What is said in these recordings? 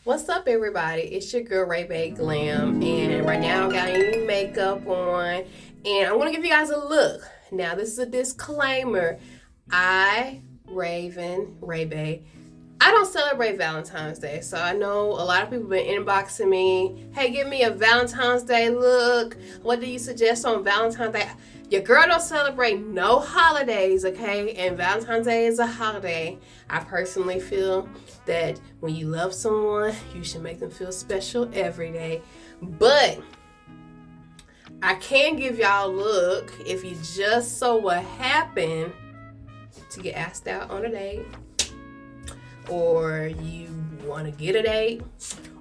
What's up, everybody? It's your girl, Ray Glam, and right now I don't got any makeup on, and I'm gonna give you guys a look. Now, this is a disclaimer. Ray, I don't celebrate Valentine's Day, so I know a lot of people have been inboxing me. Hey, give me a Valentine's Day look. What do you suggest on Valentine's Day? Your girl don't celebrate no holidays, okay? And Valentine's Day is a holiday. I personally feel that when you love someone, you should make them feel special every day. But I can give y'all a look if you just so what happened to get asked out on a date, or you want to get a date,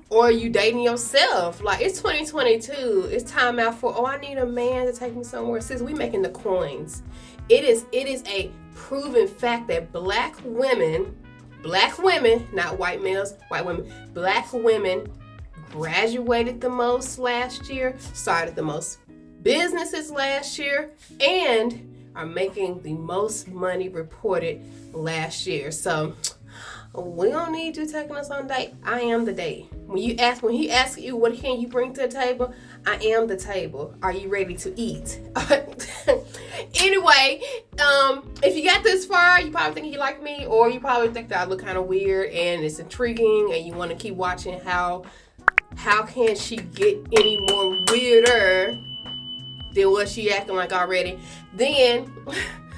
or you dating yourself. Like, it's 2022. It's time out for, I need a man to take me somewhere. Sis, we making the coins. It is a proven fact that black women, not white males, white women, black women graduated the most last year, started the most businesses last year, and are making the most money reported last year. So we don't need you taking us on a date. I am the date. When he asks you, what can you bring to the table? I am the table. Are you ready to eat? Anyway, if you got this far, you probably think you like me, or you probably think that I look kind of weird and it's intriguing, and you want to keep watching how can she get any more weirder than what she acting like already. Then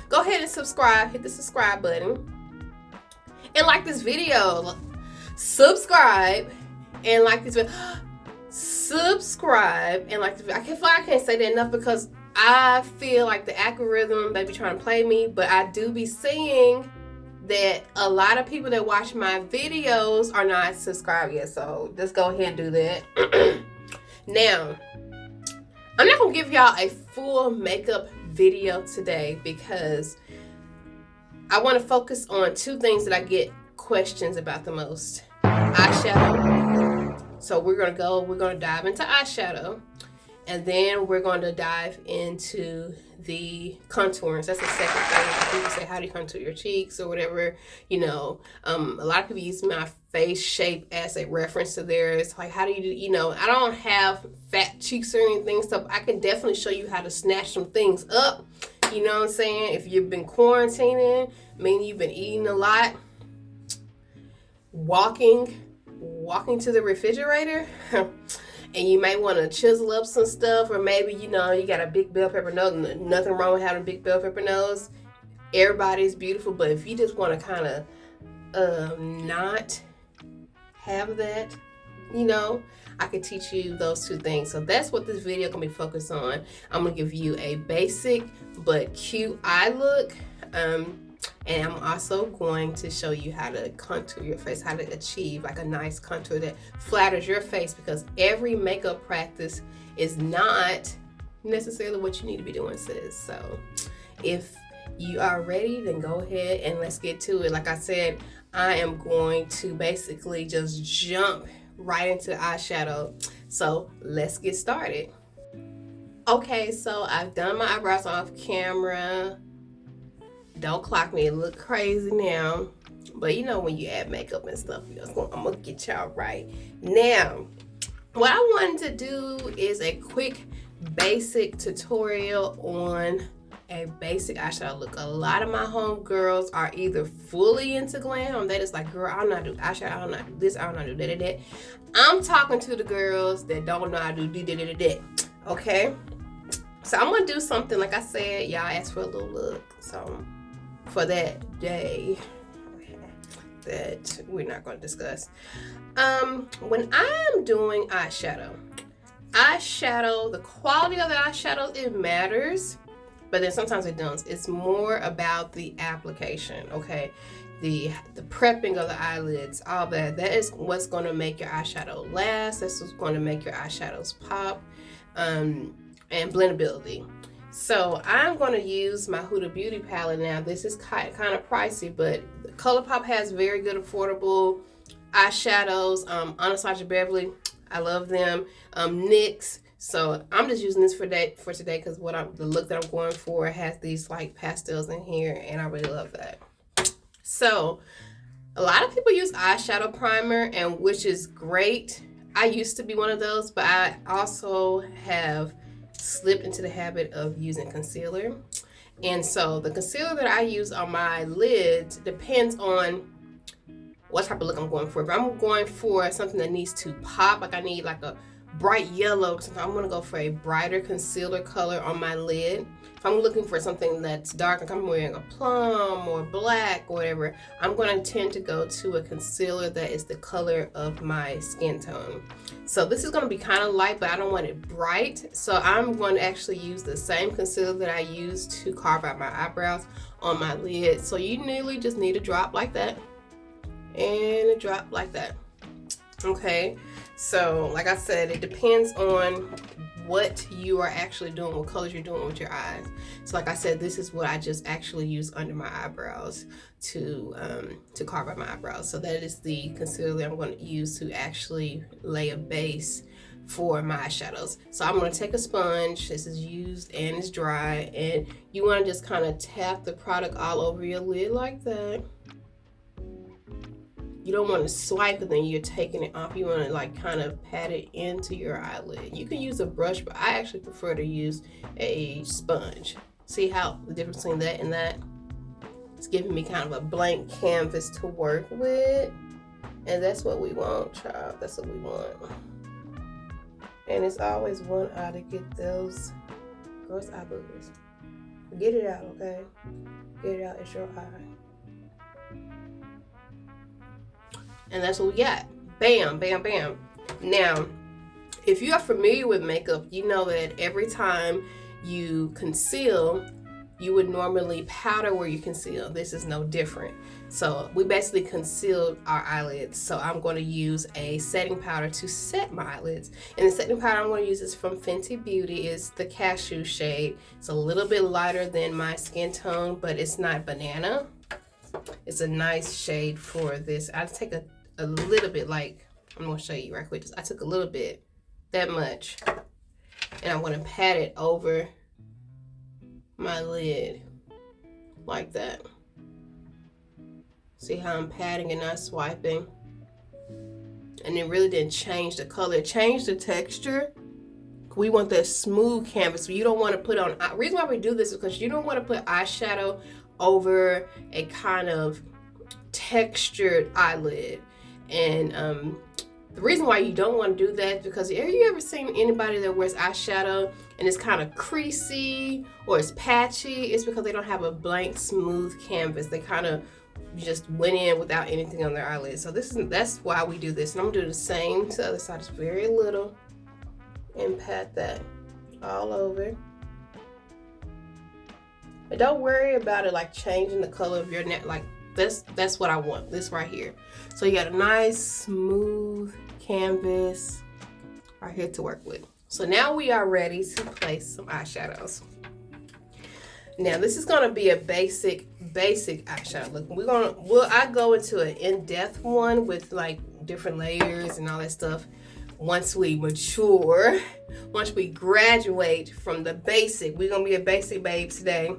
go ahead and subscribe. Hit the subscribe button. And like this video. Subscribe and like this video. Subscribe and like this video. I can't say that enough, because I feel like the algorithm, they be trying to play me, but I do be seeing that a lot of people that watch my videos are not subscribed yet. So just go ahead and do that. Now, I'm not going to give y'all a full makeup video today, because I want to focus on two things that I get questions about the most. Eyeshadow. So we're going to dive into eyeshadow, and then we're going to dive into the contours. That's the second thing. People say, how do you contour your cheeks or whatever? A lot of people use my face shape as a reference to theirs. Like, how do you do, I don't have fat cheeks or anything, so I can definitely show you how to snatch some things up. You know what I'm saying? If you've been quarantining, meaning you've been eating a lot, walking to the refrigerator, and you may want to chisel up some stuff, or maybe, you got a big bell pepper nose. Nothing wrong with having a big bell pepper nose. Everybody's beautiful, but if you just want to kind of not have that, I could teach you those two things. So that's what this video can be focused on. I'm gonna give you a basic but cute eye look, and I'm also going to show you how to contour your face, how to achieve like a nice contour that flatters your face, because every makeup practice is not necessarily what you need to be doing, sis. So if you are ready, then go ahead and let's get to it. Like I said, I am going to basically just jump right into eyeshadow. So let's get started. Okay, so I've done my eyebrows off camera. Don't clock me, it look crazy now. But when you add makeup and stuff, I'm gonna get y'all right. Now, what I wanted to do is a quick basic tutorial on a basic eyeshadow look. A lot of my homegirls are either fully into glam, that is like, girl, I don't know how to do eyeshadow, I don't know how to do this, I don't know how to do that. I'm talking to the girls that don't know how to do that. Okay? So I'm gonna do something, like I said, y'all asked for a little look. So for that day that we're not gonna discuss. When I'm doing eyeshadow, the quality of the eyeshadow, it matters. But then sometimes it doesn't. It's more about the application, okay? The prepping of the eyelids, all that. That is what's going to make your eyeshadow last. That's what's going to make your eyeshadows pop, and blendability. So I'm going to use my Huda Beauty palette now. This is kind of pricey, but ColourPop has very good affordable eyeshadows. Anastasia Beverly, I love them. NYX. So I'm just using this for today because the look that I'm going for has these like pastels in here, and I really love that. So A lot of people use eyeshadow primer, and which is great. I used to be one of those, but I also have slipped into the habit of using concealer. And so the concealer that I use on my lids depends on what type of look I'm going for. If I'm going for something that needs to pop, like I need like a bright yellow or something, I'm gonna go for a brighter concealer color on my lid. If I'm looking for something that's dark, like I'm wearing a plum or black or whatever, I'm gonna tend to go to a concealer that is the color of my skin tone. So this is gonna be kind of light, but I don't want it bright. So I'm going to actually use the same concealer that I use to carve out my eyebrows on my lid. So you nearly just need a drop like that and a drop like that. Okay, so like I said, it depends on what you are actually doing, what colors you're doing with your eyes. So like I said, this is what I just actually use under my eyebrows to carve out my eyebrows. So that is the concealer that I'm going to use to actually lay a base for my eyeshadows. So I'm going to take a sponge. This is used and it's dry, and you want to just kind of tap the product all over your lid like that. You don't want to swipe and then you're taking it off. You want to like kind of pat it into your eyelid. You can use a brush, but I actually prefer to use a sponge. See how the difference between that and that? It's giving me kind of a blank canvas to work with. And that's what we want, child. That's what we want. And it's always one eye to get those gross eye boogers. Get it out, okay? Get it out, it's your eye. And that's what we got. Bam, bam, bam. Now, if you are familiar with makeup, you know that every time you conceal, you would normally powder where you conceal. This is no different. So we basically concealed our eyelids. So I'm going to use a setting powder to set my eyelids. And the setting powder I'm going to use is from Fenty Beauty. It's the cashew shade. It's a little bit lighter than my skin tone, but it's not banana. It's a nice shade for this. I take a little bit, like, I'm going to show you right quick. I took a little bit, that much, and I'm going to pat it over my lid like that. See how I'm patting and not swiping? And it really didn't change the color. It changed the texture. We want that smooth canvas. You don't want to put on, the reason why we do this is because you don't want to put eyeshadow over a kind of textured eyelid. And the reason why you don't want to do that is because have you ever seen anybody that wears eyeshadow and it's kind of creasy or it's patchy? It's because they don't have a blank, smooth canvas. They kind of just went in without anything on their eyelids. So that's why we do this. And I'm gonna do the same to the other side, just very little, and pat that all over. But don't worry about it like changing the color of your neck. Like that's what I want, this right here. So you got a nice smooth canvas right here to work with. So now we are ready to place some eyeshadows. Now this is gonna be a basic eyeshadow look. I go into an in-depth one with like different layers and all that stuff once we mature, once we graduate from the basic. We're gonna be a basic babe today.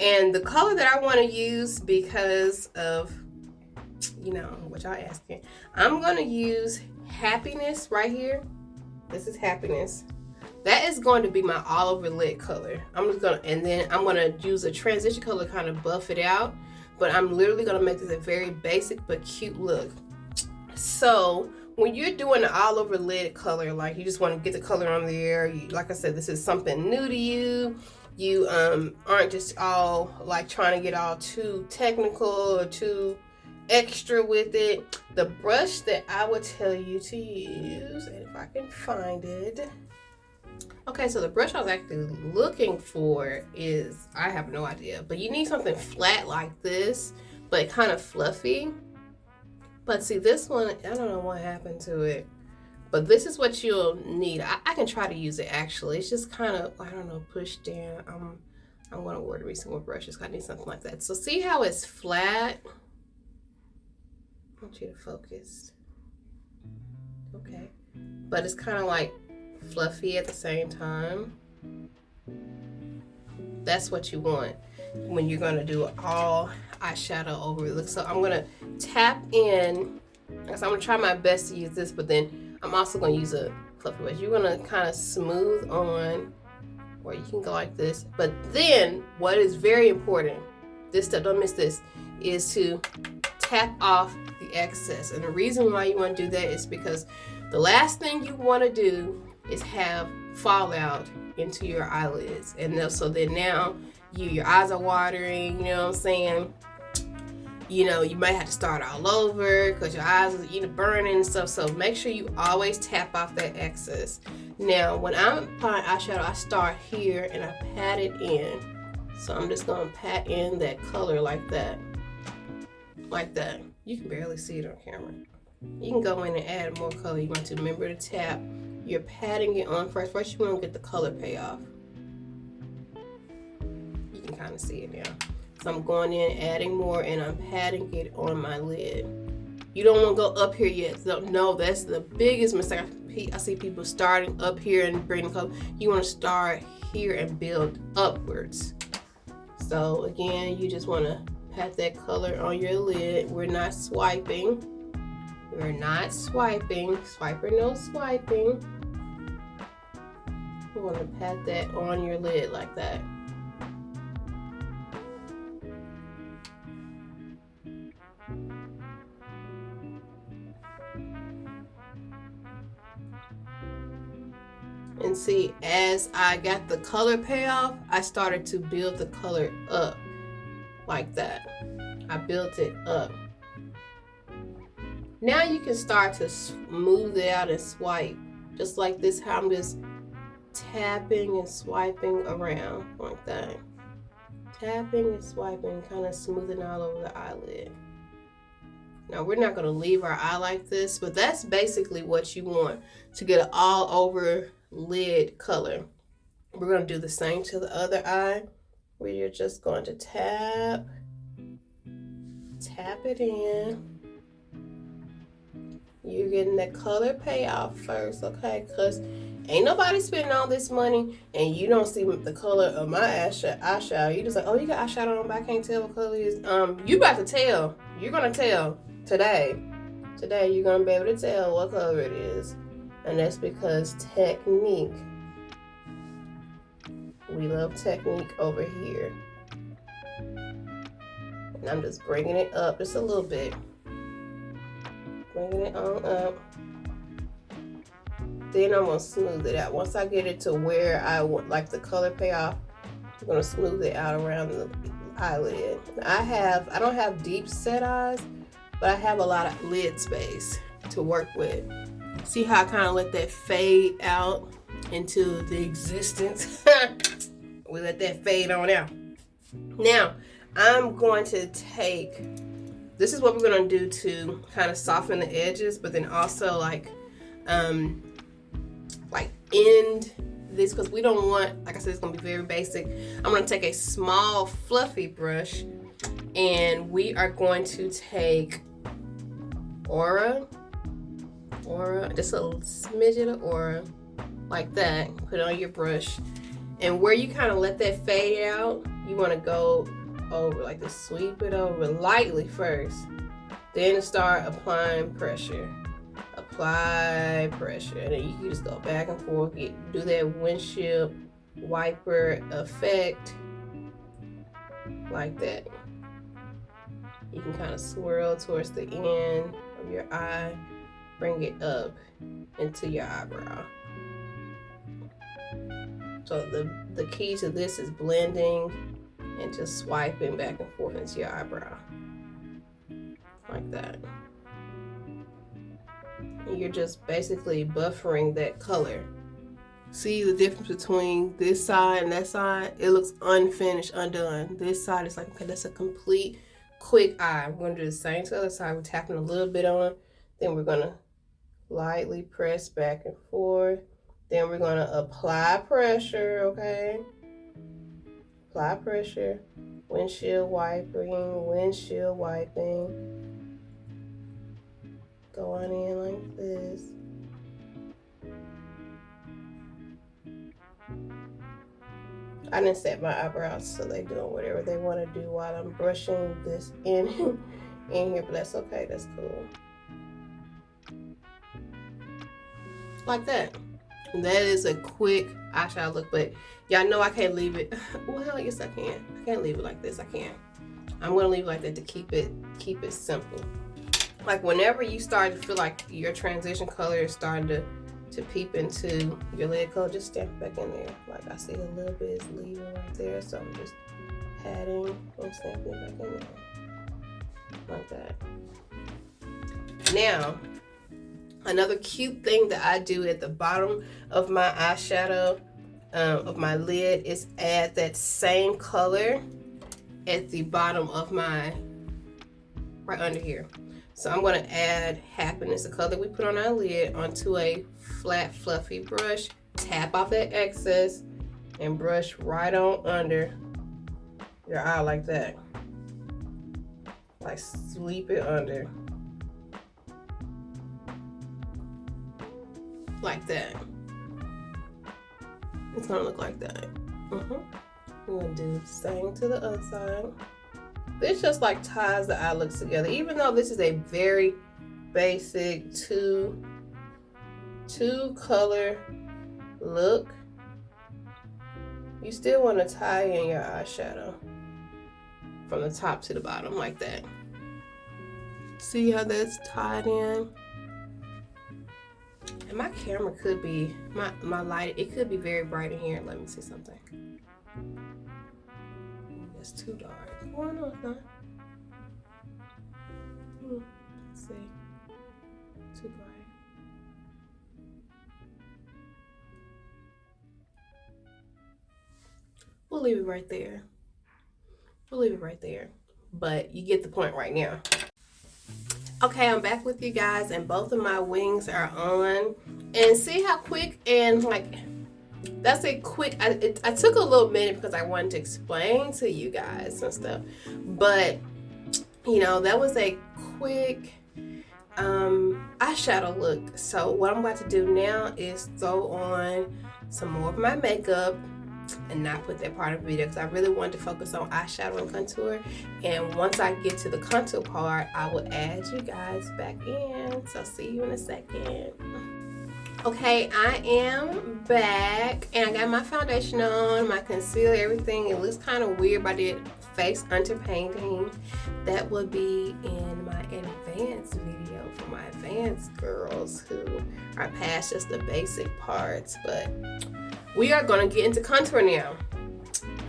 And the color that I want to use, because of, you know, what y'all asking, I'm going to use Happiness right here. This is Happiness. That is going to be my all over lid color. And then I'm going to use a transition color to kind of buff it out. But I'm literally going to make this a very basic but cute look. So when you're doing an all over lid color, like you just want to get the color on there, like I said, this is something new to you. You aren't just all like trying to get all too technical or too extra with it. The brush that I would tell you to use, and if I can find it. Okay, so the brush I was actually looking for is, I have no idea, but you need something flat like this, but kind of fluffy. But see, this one, I don't know what happened to it. But this is what you'll need. I can try to use it actually. It's just kind of, I don't know, pushed down. I'm going to order me some more brushes. I need something like that. So see how it's flat? I want you to focus. Okay. But it's kind of like fluffy at the same time. That's what you want when you're going to do all eyeshadow over the look. So I'm going to tap in. So I'm gonna try my best to use this, but then I'm also gonna use a fluffy brush. You're gonna kind of smooth on, or you can go like this. But then what is very important, this step, don't miss this, is to tap off the excess. And the reason why you want to do that is because the last thing you want to do is have fallout into your eyelids. And so then now your eyes are watering, you know what I'm saying? You know, you might have to start all over because your eyes are burning and stuff. So make sure you always tap off that excess. Now, when I'm applying eyeshadow, I start here and I pat it in. So I'm just going to pat in that color like that. Like that. You can barely see it on camera. You can go in and add more color. You want to remember to tap. You're patting it on first. First, you want to get the color payoff. You can kind of see it now. So I'm going in, adding more, and I'm patting it on my lid. You don't want to go up here yet. So, no, that's the biggest mistake. I see people starting up here and bringing color. You want to start here and build upwards. So again, you just want to pat that color on your lid. We're not swiping. We're not swiping. Swiper, no swiping. You want to pat that on your lid like that. And see, as I got the color payoff, I started to build the color up like that. I built it up. Now you can start to smooth it out and swipe. Just like this, how I'm just tapping and swiping around like that. Tapping and swiping, kind of smoothing all over the eyelid. Now we're not going to leave our eye like this, but that's basically what you want, to get an all over lid color. We're going to do the same to the other eye, where you're just going to tap it in. You're getting that color payoff first, okay? Because ain't nobody spending all this money and you don't see the color of my eyeshadow. You just like, oh, you got eyeshadow on, but I can't tell what color it is. You about to tell. You're going to tell today. Today you're going to be able to tell what color it is. And that's because technique. We love technique over here. And I'm just bringing it up just a little bit. Bringing it on up. Then I'm going to smooth it out. Once I get it to where I want, like the color payoff, I'm going to smooth it out around the eyelid. I don't have deep set eyes, but I have a lot of lid space to work with. See how I kind of let that fade out into the existence? We let that fade on out. Now, I'm going to take, this is what we're going to do to kind of soften the edges, but then also like end this, because we don't want, like I said, it's going to be very basic. I'm going to take a small fluffy brush and we are going to take Aura, just a smidget of Aura, like that. Put it on your brush. And where you kind of let that fade out, you want to go over, like to sweep it over lightly first. Then start applying pressure. Apply pressure. And then you can just go back and forth, do that windshield wiper effect, like that. You can kind of swirl towards the end of your eye, bring it up into your eyebrow. So the key to this is blending and just swiping back and forth into your eyebrow. Like that. And you're just basically buffering that color. See the difference between this side and that side? It looks unfinished, undone. This side is like, okay, that's a complete quick eye. We're gonna do the same to the other side. We're tapping a little bit on, then we're gonna lightly press back and forth. Then we're gonna apply pressure, okay? Apply pressure, windshield wiping. Going in like this. I didn't set my eyebrows, so they're doing whatever they want to do while I'm brushing this in in here, but that's okay. That's cool. Like that. And that is a quick eyeshadow look, but y'all know I can't leave it. Well, yes I can. I can't leave it like this. I can. I'm gonna leave it like that to keep it simple. Like whenever you start to feel like your transition color is starting to peep into your lid color, just stamp it back in there. Like I see a little bit is leaving right there, so I'm just patting and stamping it back in there. Like that. Now, another cute thing that I do at the bottom of my eyeshadow, of my lid, is add that same color at the bottom of my, right under here. So I'm going to add Happiness, the color we put on our lid, onto a flat fluffy brush. Tap off that excess and brush right on under your eye like that. Like sweep it under. Like that. It's going to look like that. We're going to do the same to the other side. This just like ties the eye looks together. Even though this is a very basic two color look, you still want to tie in your eyeshadow from the top to the bottom like that. See how that's tied in? And my camera could be, my light, it could be very bright in here. Let me see something. It's too dark. Oh, no, it's not. Let's see. Too bright. We'll leave it right there. We'll leave it right there. But you get the point right now. Okay, I'm back with you guys, and both of my wings are on. And see how quick and like, that's a quick, I took a little minute because I wanted to explain to you guys and stuff. But, you know, that was a quick eyeshadow look. So what I'm about to do now is throw on some more of my makeup and not put that part of the video because I really wanted to focus on eyeshadow and contour. And once I get to the contour part, I will add you guys back in. So see you in a second. Okay, I am back and I got my foundation on, my concealer, everything. It looks kind of weird, but I did face underpainting. That will be in my advanced video for my advanced girls who are past just the basic parts. But we are gonna get into contour now.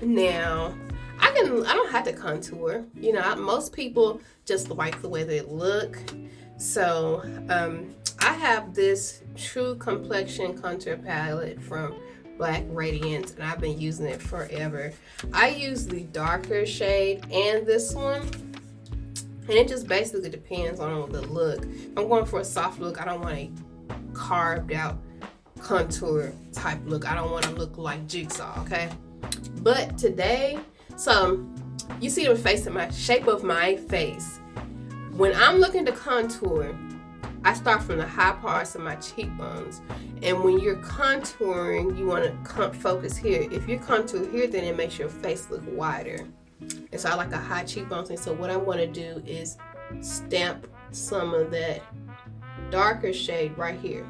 Now, I don't have to contour. You know, most people just like the way they look. So, I have this True Complexion contour palette from Black Radiance, and I've been using it forever. I use the darker shade and this one, and it just basically depends on the look. If I'm going for a soft look, I don't want a carved out contour type look. I don't want to look like Jigsaw, okay? But today, so you see the face of my shape of my face. When I'm looking to contour, I start from the high parts of my cheekbones. And when you're contouring, you want to focus here. If you contour here, then it makes your face look wider. And so I like a high cheekbone thing. So what I want to do is stamp some of that darker shade right here.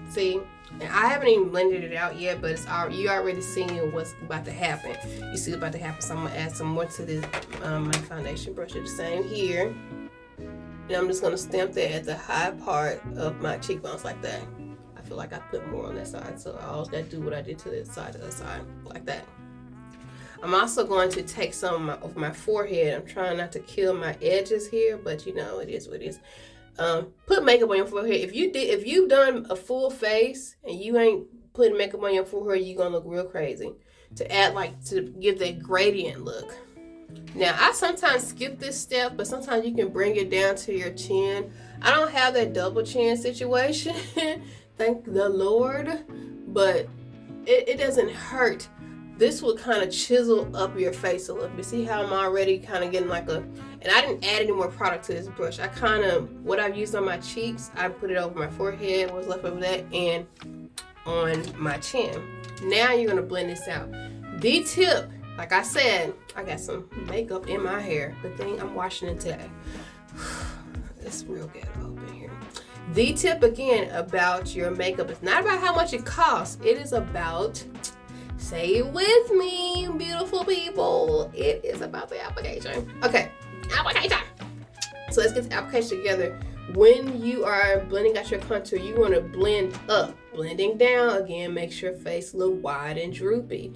See? And I haven't even blended it out yet, but you already seeing what's about to happen. You see what's about to happen. So I'm going to add some more to this my foundation brush. The same here. And I'm just going to stamp that at the high part of my cheekbones like that. I feel like I put more on that side, so I always got to do what I did to the other side, like that. I'm also going to take some of my forehead. I'm trying not to kill my edges here, but you know, it is what it is. Put makeup on your forehead. If you've done a full face and you ain't putting makeup on your forehead, you're going to look real crazy. To give that gradient look. Now, I sometimes skip this step, but sometimes you can bring it down to your chin. I don't have that double chin situation, thank the Lord, but it doesn't hurt. This will kind of chisel up your face a little bit. See how I'm already kind of getting like and I didn't add any more product to this brush. What I've used on my cheeks, I put it over my forehead, what's left of that, and on my chin. Now you're going to blend this out. The tip Like I said, I got some makeup in my hair. Good thing I'm washing it today. It's real ghetto up in here. The tip again about your makeup is not about how much it costs. It is about, say it with me, beautiful people. It is about the application. Okay, application. So let's get the application together. When you are blending out your contour, you want to blend up. Blending down, again, makes your face look wide and droopy.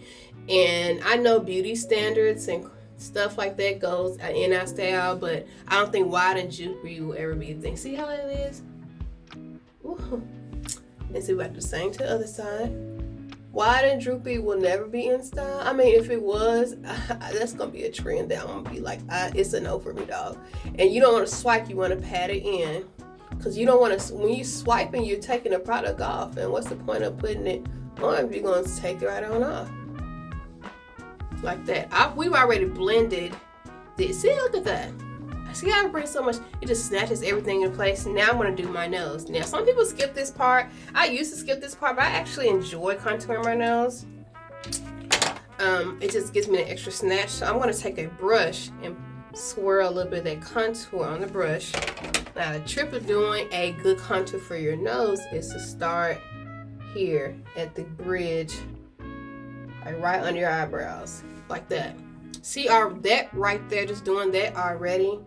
And I know beauty standards and stuff like that goes in our style, but I don't think wide and droopy will ever be a thing. See how it is? Ooh. And see, we have to same to the other side. Wide and droopy will never be in style. I mean, if it was, that's gonna be a trend that I'm gonna be like, it's a no for me, dog. And you don't want to swipe, you want to pat it in, because you don't want to. When you swiping, you're taking the product off, and what's the point of putting it on if you're gonna take it right on off? Like that. We've already blended this. See, look at that. See how it brings so much, it just snatches everything in place. Now I'm gonna do my nose. Now some people skip this part. I used to skip this part, but I actually enjoy contouring my nose. It just gives me an extra snatch. So I'm gonna take a brush and swirl a little bit of that contour on the brush. Now the trick of doing a good contour for your nose is to start here at the bridge, like right under your eyebrows, like that. See, that right there, just doing that already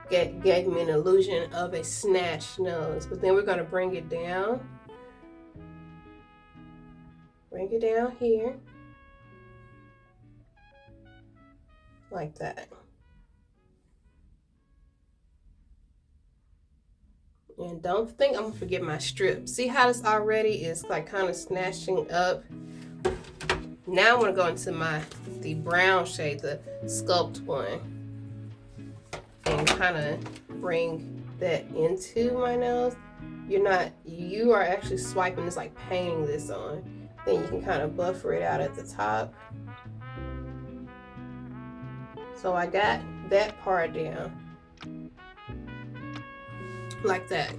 gave me an illusion of a snatched nose. But then we're going to bring it down. Bring it down here. Like that. And don't think I'm going to forget my strip. See how this already is like kind of snatching up. Now I'm going to go into the brown shade, the Sculpt one, and kind of bring that into my nose. You are actually swiping this, like painting this on. Then you can kind of buffer it out at the top. So I got that part down, like that.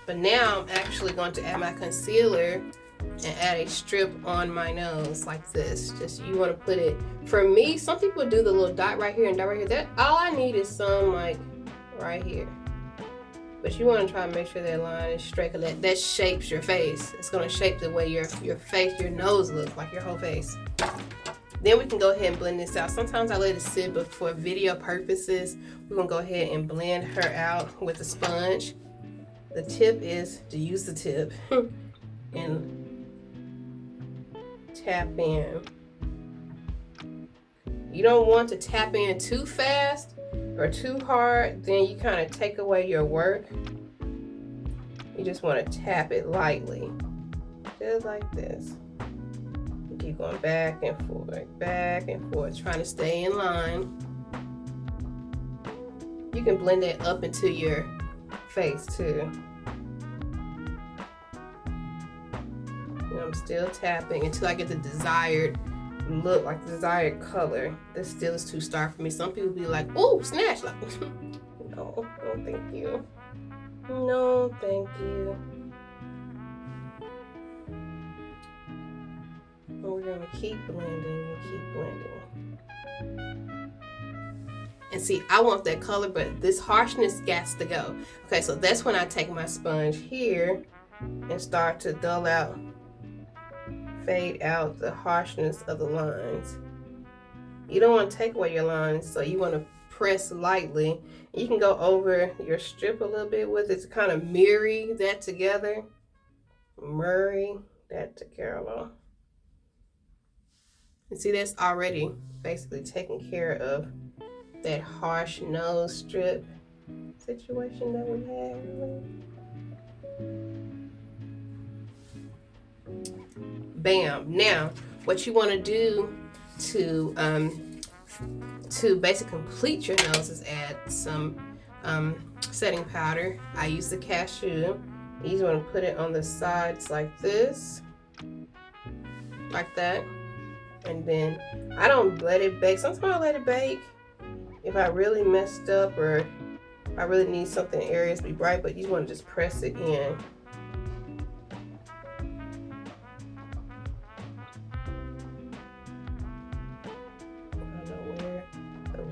But now I'm actually going to add my concealer and add a strip on my nose like this. Just, you want to put it, for me, some people do the little dot right here and dot right here. That, all I need is some like right here. But you want to try to make sure that line is straight, because that shapes your face. It's going to shape the way your face, your nose looks, like your whole face. Then we can go ahead and blend this out. Sometimes I let it sit, but for video purposes, we're going to go ahead and blend her out with a sponge. The tip is to use the tip and tap in. You don't want to tap in too fast or too hard, then you kind of take away your work. You just want to tap it lightly, just like this. You keep going back and forth, trying to stay in line. You can blend it up into your face too. And I'm still tapping until I get the desired look, like the desired color. This still is too stark for me. Some people be like, oh, snatch. Like, no, thank you. No, thank you. And we're gonna keep blending and keep blending. And see, I want that color, but this harshness has to go. Okay, so that's when I take my sponge here and start to dull out, fade out the harshness of the lines. You don't want to take away your lines, so you want to press lightly. You can go over your strip a little bit with it to kind of mirror that together. Mirror that together. And see, that's already basically taking care of that harsh nose strip situation that we had. Bam. Now, what you want to do to basically complete your nose is add some setting powder. I use the cashew. You just want to put it on the sides like this, like that. And then I don't let it bake. Sometimes I let it bake if I really messed up or I really need something areas to be bright, but you just want to just press it in.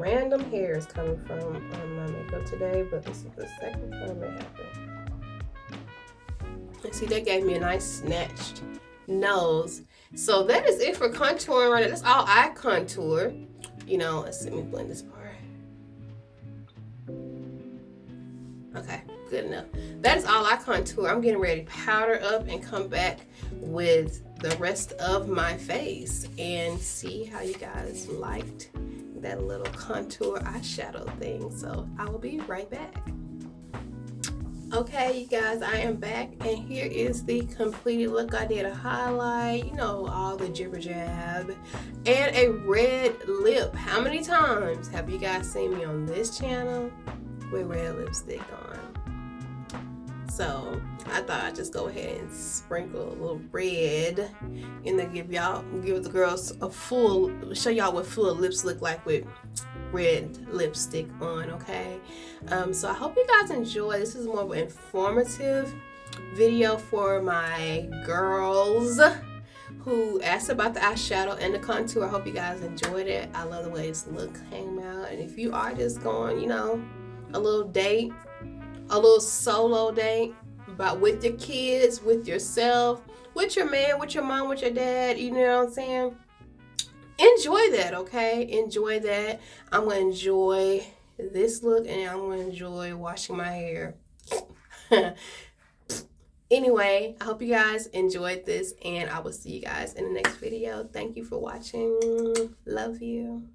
random hairs coming from my makeup today, but this is the second time it happened. And see, that gave me a nice snatched nose. So that is it for contouring right now. That's all I contour. You know, let me blend this part. Okay, good enough. That is all I contour. I'm getting ready to powder up and come back with the rest of my face and see how you guys liked that little contour eyeshadow thing. So I will be right back. Okay, you guys, I am back, and here is the completed look. I did a highlight, you know, all the jibber jab, and a red lip. How many times have you guys seen me on this channel with red lipstick on? So I thought I'd just go ahead and sprinkle a little red and then give the girls a show y'all what full lips look like with red lipstick on, okay? So I hope you guys enjoy. This is more of an informative video for my girls who asked about the eyeshadow and the contour. I hope you guys enjoyed it. I love the way this look came out. And if you are just going, you know, a little date, a little solo date, but with your kids, with yourself, with your man, with your mom, with your dad, you know what I'm saying? Enjoy that, okay? Enjoy that. I'm going to enjoy this look, and I'm going to enjoy washing my hair. Anyway, I hope you guys enjoyed this, and I will see you guys in the next video. Thank you for watching. Love you.